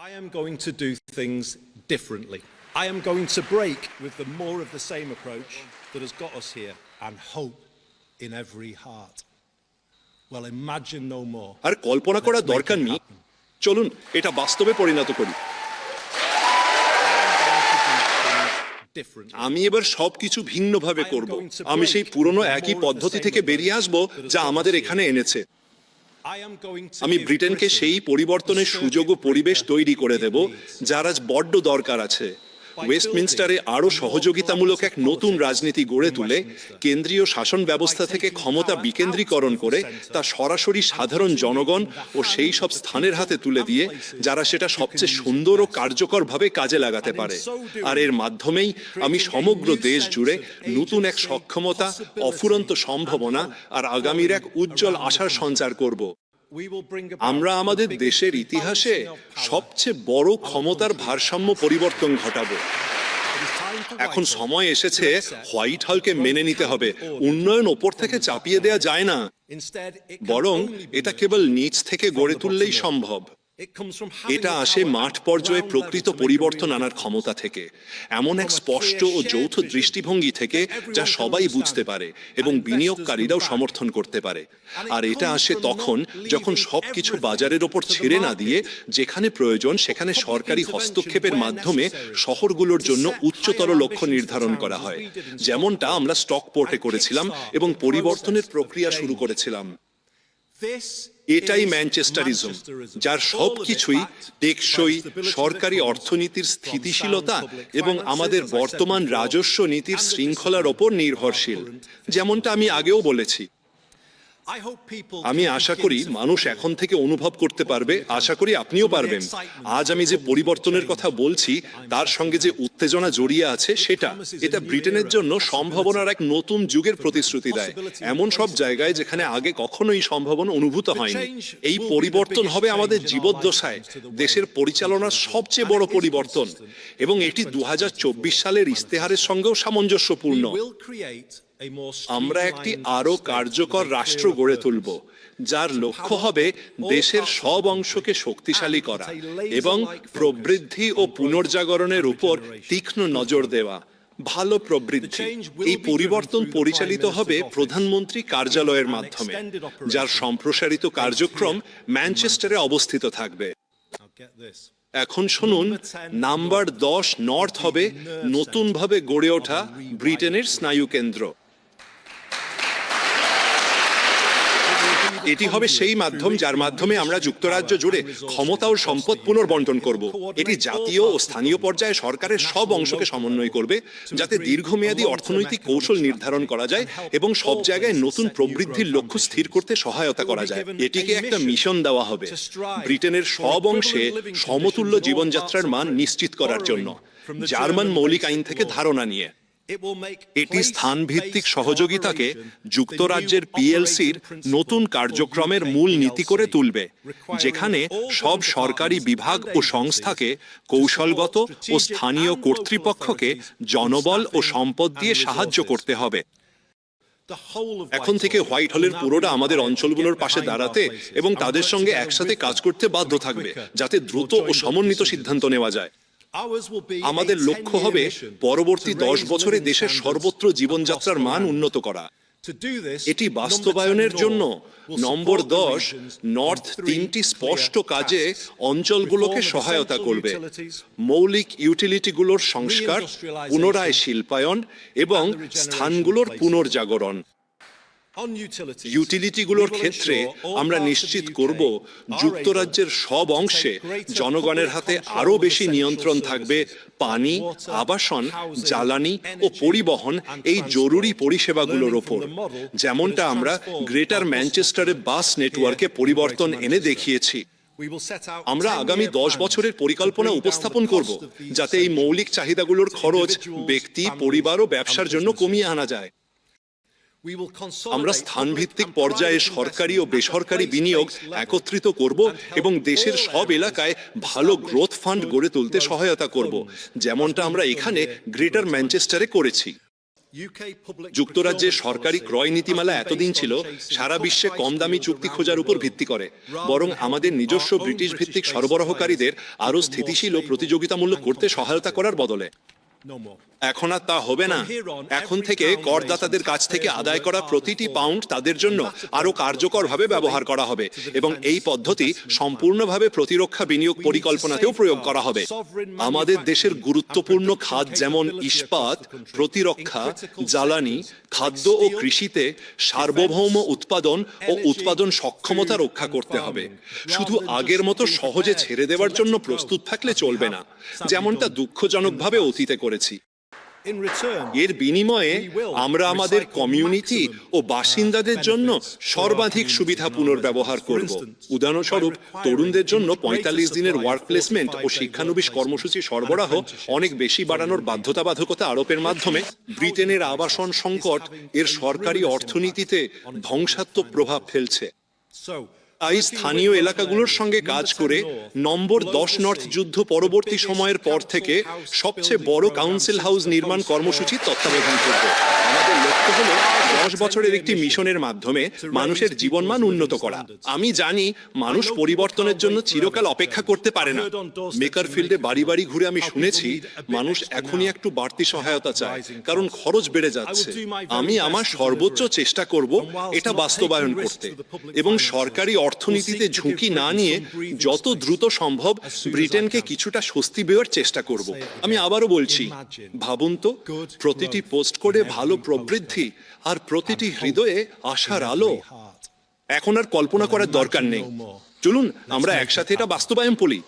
I am going to do things differently. I am going to break with the more of the same approach that has got us here and hope in every heart. Well, imagine no more. আর কল্পনা করা দরকার নেই, চলুন এটা বাস্তবে পরিণত করি। আমি এবার সবকিছু ভিন্নভাবে করব। আমি সেই পুরনো একই পদ্ধতি থেকে বেরিয়ে আসব যা আমাদের এখানে এনেছে। আমি ব্রিটেনকে সেই পরিবর্তনের সুযোগ ও পরিবেশ তৈরি করে দেব যার আজ বড্ড দরকার আছে। ওয়েস্টমিনস্টারে আরও সহযোগিতামূলক এক নতুন রাজনীতি গড়ে তুলে কেন্দ্রীয় শাসন ব্যবস্থা থেকে ক্ষমতা বিকেন্দ্রীকরণ করে তা সরাসরি সাধারণ জনগণ ও সেই সব স্থানের হাতে তুলে দিয়ে যারা সেটা সবচেয়ে সুন্দর ও কার্যকরভাবে কাজে লাগাতে পারে। আর এর মাধ্যমেই আমি সমগ্র দেশ জুড়ে নতুন এক সক্ষমতা, অফুরন্ত সম্ভাবনা আর আগামীর এক উজ্জ্বল আশার সঞ্চার করব। আমরা আমাদের দেশের ইতিহাসে সবচেয়ে বড় ক্ষমতার ভারসাম্য পরিবর্তন ঘটাবো। এখন সময় এসেছে হোয়াইট হলকে মেনে নিতে হবে। উন্নয়ন ওপর থেকে চাপিয়ে দেয়া যায় না, বরং এটা কেবল নিচ থেকে গড়ে তুললেই সম্ভব। এটা আসে মাঠ পর্যায়ে প্রকৃত পরিবর্তন আনার ক্ষমতা থেকে, এমন এক স্পষ্ট ও যৌথ দৃষ্টিভঙ্গি থেকে যা সবাই বুঝতে পারে এবং বিনিয়োগকারীরাও সমর্থন করতে পারে। আর এটা আসে তখন যখন সবকিছু বাজারের ওপর ছেড়ে না দিয়ে যেখানে প্রয়োজন সেখানে সরকারি হস্তক্ষেপের মাধ্যমে শহরগুলোর জন্য উচ্চতর লক্ষ্য নির্ধারণ করা হয়, যেমনটা আমরা স্টকপোর্টে করেছিলাম এবং পরিবর্তনের প্রক্রিয়া শুরু করেছিলাম। এটাই ম্যানচেস্টারিজম, যার সবকিছুই টেকসই সরকারি অর্থনীতির স্থিতিশীলতা এবং আমাদের বর্তমান রাজস্ব নীতির শৃঙ্খলার ওপর নির্ভরশীল। যেমনটা আমি আগেও বলেছি, আমি আশা করি মানুষ এখন থেকে অনুভব করতে পারবে, আশা করি আপনিও পারবেন, আজ আমি যে পরিবর্তনের কথা বলছি তার সঙ্গে যে উত্তেজনা জড়িয়ে আছে এটা ব্রিটেনের জন্য সম্ভাবনার এক নতুন যুগের প্রতিশ্রুতি দেয়, এমন সব জায়গায় যেখানে আগে কখনোই সম্ভাবনা অনুভূত হয়নি। এই পরিবর্তন হবে আমাদের জীবদ্দশায় দেশের পরিচালনার সবচেয়ে বড় পরিবর্তন এবং এটি 2024 সালের ইস্তেহারের সঙ্গেও সামঞ্জস্যপূর্ণ। আমরা একটি আরো কার্যকর রাষ্ট্র গড়ে তুলব যার লক্ষ্য হবে দেশের সব অংশকে শক্তিশালী করা এবং প্রবৃদ্ধি ও পুনর্জাগরণের উপর তীক্ষ্ণ নজর দেওয়া। ভালো প্রবৃদ্ধি। এই পরিবর্তন পরিচালিত হবে প্রধানমন্ত্রী কার্যালয়ের মাধ্যমে, যার সম্প্রসারিত কার্যক্রম ম্যানচেস্টারে অবস্থিত থাকবে। এখন শুনুন, নাম্বার 10 নর্থ হবে নতুনভাবে গড়ে ওঠা ব্রিটেনের স্নায়ু কেন্দ্র। এটি হবে সেই মাধ্যম যার মাধ্যমে আমরা যুক্তরাজ্য জুড়ে ক্ষমতা ও সম্পদ পুনর্বন্টন করব। এটি জাতীয় ও স্থানীয় পর্যায়ে সরকারের সব অংশকে সমন্বয় করবে যাতে দীর্ঘমেয়াদী অর্থনৈতিক কৌশল নির্ধারণ করা যায় এবং সব জায়গায় নতুন প্রবৃদ্ধির লক্ষ্য স্থির করতে সহায়তা করা যায়। এটিকে একটা মিশন দেওয়া হবে ব্রিটেনের সব অংশে সমতুল্য জীবনযাত্রার মান নিশ্চিত করার জন্য, জার্মান মৌলিক আইন থেকে ধারণা নিয়ে। এটি স্থানভিত্তিক সহযোগিতাকে যুক্তরাজ্যের পিএলসির নতুন কার্যক্রমের মূল নীতি করে তুলবে, যেখানে সব সরকারি বিভাগ ও সংস্থাকে কৌশলগত ও স্থানীয় কর্তৃপক্ষকে জনবল ও সম্পদ দিয়ে সাহায্য করতে হবে। এখন থেকে হোয়াইট হলের পুরোটা আমাদের অঞ্চলগুলোর পাশে দাঁড়াতে এবং তাদের সঙ্গে একসাথে কাজ করতে বাধ্য থাকবে যাতে দ্রুত ও সমন্বিত সিদ্ধান্ত নেওয়া যায়। আমাদের লক্ষ্য হবে পরবর্তী 10 বছরে দেশের সর্বত্র জীবনযাত্রার মান উন্নত করা। এটি বাস্তবায়নের জন্য নম্বর 10 নর্থ 3টি স্পষ্ট কাজে অঞ্চলগুলোকে সহায়তা করবে: মৌলিক ইউটিলিটিগুলোর সংস্কার, পুনরায় শিল্পায়ন এবং স্থানগুলোর পুনর্জাগরণ। ইউটিলিটিগুলোর ক্ষেত্রে আমরা নিশ্চিত করব যুক্তরাজ্যের সব অংশে জনগণের হাতে আরও বেশি নিয়ন্ত্রণ থাকবে পানি, আবাসন, জ্বালানি ও পরিবহন এই জরুরি পরিষেবাগুলোর ওপর, যেমনটা আমরা গ্রেটার ম্যানচেস্টারে বাস নেটওয়ার্কে পরিবর্তন এনে দেখিয়েছি। আমরা আগামী 10 বছরের পরিকল্পনা উপস্থাপন করব যাতে এই মৌলিক চাহিদাগুলোর খরচ ব্যক্তি, পরিবার ও ব্যবসার জন্য কমিয়ে আনা যায়। আমরা স্থানভিত্তিক পর্যায়ে সরকারি ও বেসরকারি বিনিয়োগ একত্রিত করব এবং দেশের সব এলাকায় ভালো গ্রোথ ফান্ড গড়ে তুলতে সহায়তা করব, যেমনটা আমরা এখানে গ্রেটার ম্যানচেস্টারে করেছি। যুক্তরাজ্যের সরকারি ক্রয় নীতিমালা এতদিন ছিল সারা বিশ্বে কম দামি চুক্তি খোঁজার উপর ভিত্তি করে, বরং আমাদের নিজস্ব ব্রিটিশ ভিত্তিক সরবরাহকারীদের আরও স্থিতিশীল ও প্রতিযোগিতামূলক করতে সহায়তা করার বদলে। এখন আর তা হবে না। এখন থেকে করদাতাদের কাছ থেকে আদায় করা প্রতিটি পাউন্ড তাদের জন্য আরো কার্যকরভাবে ব্যবহার করা হবে, এবং এই পদ্ধতি সম্পূর্ণভাবে প্রতিরক্ষা বিনিয়োগ পরিকল্পনাতেও প্রয়োগ করা হবে। আমাদের দেশের গুরুত্বপূর্ণ খাত যেমন ইস্পাত, প্রতিরক্ষা, জ্বালানি, খাদ্য ও কৃষিতে সার্বভৌম উৎপাদন ও উৎপাদন সক্ষমতা রক্ষা করতে হবে। শুধু আগের মতো সহজে ছেড়ে দেওয়ার জন্য প্রস্তুত থাকলে চলবে না, যেমনটা দুঃখজনকভাবে অতীতে করেছি। এর বিনিময়ে আমরা আমাদের কমিউনিটি ও বাসিন্দাদের জন্য সর্বাধিক সুবিধা পুনর্ব্যবহার করব। উদাহরণস্বরূপ, তরুণদের জন্য ৪৫ দিনের ওয়ার্ক প্লেসমেন্ট ও শিক্ষানবিশ কর্মসূচি সরবরাহ অনেক বেশি বাড়ানোর বাধ্যবাধকতা আরোপের মাধ্যমে ব্রিটেনের আবাসন সংকট এর সরকারি অর্থনীতিতে ধ্বংসাত্মক প্রভাব ফেলছে। তাই স্থানীয় এলাকাগুলোর সঙ্গে কাজ করে নম্বর ১০ নর্থ যুদ্ধ পরবর্তী সময়ের পর থেকে সবচেয়ে বড় কাউন্সিল হাউস নির্মাণ কর্মসূচির তত্ত্বাবধান করব। আমাদের লক্ষ্য হলো ১০ বছরের একটি মিশনের মাধ্যমে মানুষের জীবনমান উন্নত করা। আমি জানি মানুষ পরিবর্তনের জন্য চিরকাল অপেক্ষা করতে পারে না। মেকারফিল্ডে বাড়ি বাড়ি ঘুরে আমি শুনেছি মানুষ এখনই একটু বাড়তি সহায়তা চায়, কারণ খরচ বেড়ে যাচ্ছে। আমি আমার সর্বোচ্চ চেষ্টা করব এটা বাস্তবায়ন করতে, এবং সরকারি অর্থনীতিতে ঝুঁকি না নিয়ে যত দ্রুত সম্ভব ব্রিটেনকে কিছুটা স্বস্তি দেওয়ার চেষ্টা করব। আমি আবারও বলছি, ভাবুন তো, প্রতিটি পোস্ট কোডে ভালো প্রবৃদ্ধি আর প্রতিটি হৃদয়ে আশার আলো। এখন আর কল্পনা করার দরকার নেই। চলুন আমরা একসাথে এটা বাস্তবায়ন করি।